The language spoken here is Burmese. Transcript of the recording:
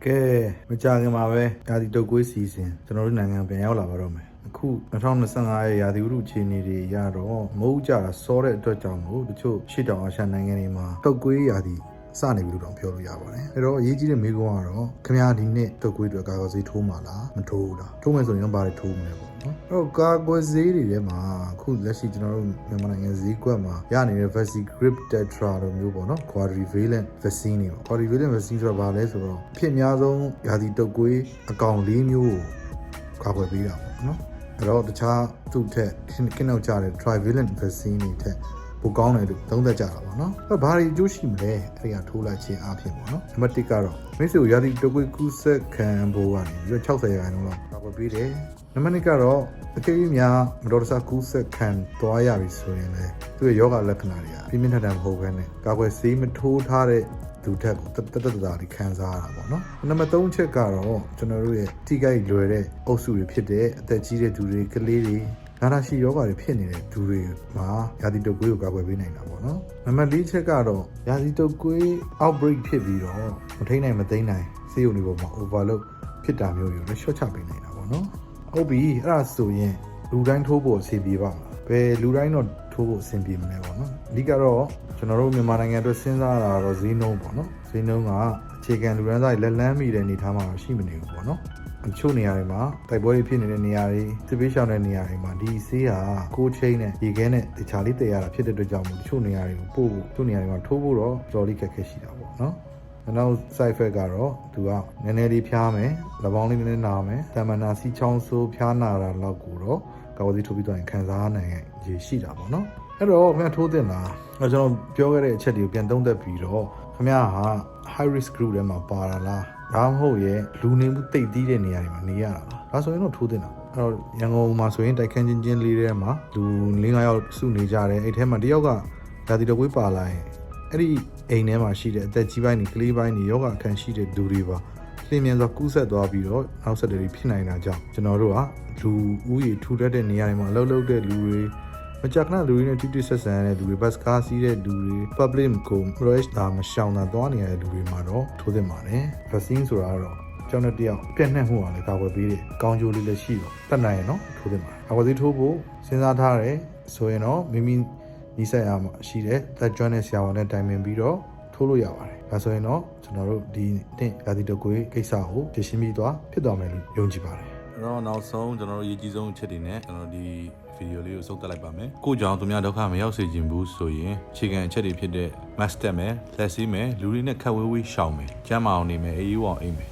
ကဲမကြခင်ပါပဲရာသီတုပ်ကွေးစီစဉ်ကျွန်တော်တို့နိုင်ငံပြန်ရောက်လာပါတော့မယ်အခု2025ရဲ့ရာသီဥတုအခြေအနေတွေရတော့မဟုတ်ကြတာစောတဲ့အတွက်ကြောင့်မို့တချို့ရှေ့တောင်အာရှနိုင်ငံတွေမှာတုပ်ကွေးရာသီစနေပြီလို့တောင်ပြောလို့ရပါတယ်အဲ့တော့အရေးကြီးတဲ့မိကုန်းကတော့ခင်ဗျားဒီနှစ်တုပ်ကွေးတွေကာကွယ်ဆေးထိုးမှာလားမထိုးဘူးလားထိုးမယ်ဆိုရင်ဘာတွေထိုးမလဲပေါ့နော်အဲ့တော့ကာကွယ်ဆေးတွေထဲမှာအခုလက်ရှိကျွန်တော်တို့မြန်မာနိုင်ငံဈေးကွက်မှာရနေတဲ့ Vaxigrip Tetra လိုမျိုးပေါ့နော် quadrivalent vaccine တွေပေါ့ quadrivalent vaccine ဆိုတာဘာလဲဆိုတော့အဖြစ်အများဆုံးရာသီတုပ်ကွေးအကောင်၄မျိုးကိုကာကွယ်ပေးတာပေါ့နော်အဲ့တော့တခြားသူ့ထက်ခင်းနောက်ကြတဲ့ trivalent vaccine တွေထက်ပိုကောင်းတယ်လို့သုံးသပ်ကြတာပေါ့နော်အဲ့ဘာတွေအကျိုးရှိမလဲအဲ့ဒါထိုးလိုက်ခြင်းအဖြစ်ပေါ့နော်နံပါတ်1ကတော့မိတ်ဆွေရာသီတုပ်ကွေးကူးစက်ခံဖို့ကနေပြီးတော့60%လောက်ကာကွယ်ပေးတယ်နံပါတ်2ကတော့အကယ်၍များမတော်တဆကူးစက်ခံသွားရပြီဆိုရင်လည်းသူ့ရဲ့ယောဂလက္ခဏာတွေကပြင်းပြင်းထန်ထန်မဟုတ်ဘဲနဲ့ကာကွယ်ဆေးမထိုးထားတဲ့လူထက်ကိုတလေးခံစားရတာပေါ့နော်နံပါတ်3ချက်ကတော့ကျွန်တော်တို့ရဲ့ထိခိုက်လွယ်တဲ့အုပ်စုတွေဖြစ်တဲ့အသက်ကြီးတဲ့သူတွေကလေးတွေနာတာရှိယောဂါတွေဖြစ်နေတဲ့သူတွေမှာရာသီတုပ်ကွေးကိုကာကွယ်ပေးနိုင်တာပေါ့နော်နံပါတ်4ချက်ကတော့ရာသီတုပ်ကွေး outbreak ဖြစ်ပြီးတော့မထိနိုင်မသိမ်းနိုင်ဆေးရုံတွေပေါ်မှာ overload ဖြစ်တာမျိုးတွေကိုလည်းရှော့ချပေးနိုင်တာပေါ့နော်ဟုတ်ပြီအဲ့ဒါဆိုရင်လူတိုင်းထိုးဖို့အဆင်ပြေပါမလားဘယ်လူတိုင်းတော့ထိုးဖို့အဆင်ပြေမလဲပေါ့နော်အဓိကတော့ကျွန်တော်တို့မြန်မာနိုင်ငံအတွက်စဉ်းစားတာတော့ဈေးနှုန်းပေါ့နော်ဈေးနှုန်းကအခြေခံလူရန်သားတွေလက်လန်းမိတဲ့အနေအထားမှာရှိမနေဘူးပေါ့နော်အချို့နေရာတွေမှာတိုက်ပွဲတွေဖြစ်နေတဲ့နေရာတွေစစ်ပေးရှောင်တဲ့နေရာတွေမှာဒီဆေးဟာကိုချင်းနဲ့ရေခဲနဲ့တခြားလေးတည်ရတာဖြစ်တဲ့အတွက်ကြောင့်မို့တချို့နေရာတွေကိုပို့ဖို့သူ့နေရာတွေမှာထိုးဖို့တော့တော်လေးခက်ခဲရှိတာပေါ့နော်နောက် side effect ကတော့သူကနည်းနည်းလေးဖျားမယ်လက်ပေါင်းလေးနည်းနည်းနာမယ်တမနာစီချောင်းဆိုးဖျားနာတာလောက်ကိုတော့ကာဝစီထိုးပြီးတော့ခံစားနိုင်ရရှိတာပေါ့နော်အဲ့တော့ခင်ဗျားထိုးတင်လားကျွန်တော်ပြောခဲ့တဲ့အချက်တွေကိုပြန်သုံးသပ်ပြီးတော့ခင်ဗျားဟာ high risk group ထဲမှာပါတာလားဒါမှမဟုတ်ရဲ့လူနေမှုတိတ်တီးတဲ့နေရာတွေမှာနေရတာလားဒါဆိုရင်တော့ထိုးတင်တာအဲ့တော့ရန်ကုန်မှာဆိုရင်တိုက်ခန်းချင်းလေးထဲမှာလူ၄-၅ယောက်စုနေကြတယ်အဲ့ထဲမှာတယောက်ကရာသီတုပ်ကွေးပါလာရင်အဲ့ဒီအိမ်ထဲမှာရှိတဲ့အသက်ကြီးပိုင်းတွေကလေးပိုင်းတွေယောဂအခန်းရှိတဲ့လူတွေပါလျင်မြန်စွာကူးဆက်သွားပြီးတော့နောက်ဆက်တွဲတွေဖြစ်နိုင်တာကြောင့်ကျွန်တော်တို့ကလူဦးရေထူထပ်တဲ့နေရာတွေမှာအလုပ်လုပ်တဲ့လူတွေမကြာခဏလူတွေနဲ့တိတိဆက်ဆံတဲ့လူတွေဘတ်စကားစီးတဲ့လူတွေ public ကို rush တာမရှောင်တာသွားနေရတဲ့လူတွေမှာတော့ထိုးသင့်ပါတယ် vaccine ဆိုတာကတော့ကျောင်းတဲ့တယောက်ပြည့်နှက်မှုအောင်လည်းကာကွယ်ပေးတယ်ကောင်းကျိုးလေးလည်းရှိတော့တတ်နိုင်ရနော်ထိုးသင့်ပါတယ်ကာကွယ်ဆေးထိုးဖို့စဉ်းစားထားတယ်ဆိုရင်တော့မိမိနီးစပ်ရမှာရှိတဲ့သက်ကျွမ်းတဲ့ဆရာဝန်နဲ့တိုင်ပင်ပြီးတော့ထိုးလို့ရပါတယ်ဒါဆိုရင်တော့ကျွန်တော်တို့ဒီနှစ်ရာသီတုပ်ကွေးကိစ္စကိုဖြေရှင်းပြီးသွားဖြစ်သွားမယ်လို့ယုံကြည်ပါတယ်အဲ့တော့နောက်ဆုံးကျွန်တော်တို့အရေးကြီးဆုံးအချက်တွေနဲ့ကျွန်တော်ဒီဗီဒီယိုလေးကိုစုပ်တက်လိုက်ပါမယ်ကိုကြောင့်သူများဒုက္ခမရောက်စေချင်ဘူးဆိုရင်အခြေခံအချက်တွေဖြစ်တဲ့ mask တက်မယ်လက်ဆေးမယ်လူတွေနဲ့ခက်ဝေးဝေးရှောင်မယ်ကျန်းမာအောင်နေမယ်အေးအေးအောင်အိမ်မယ်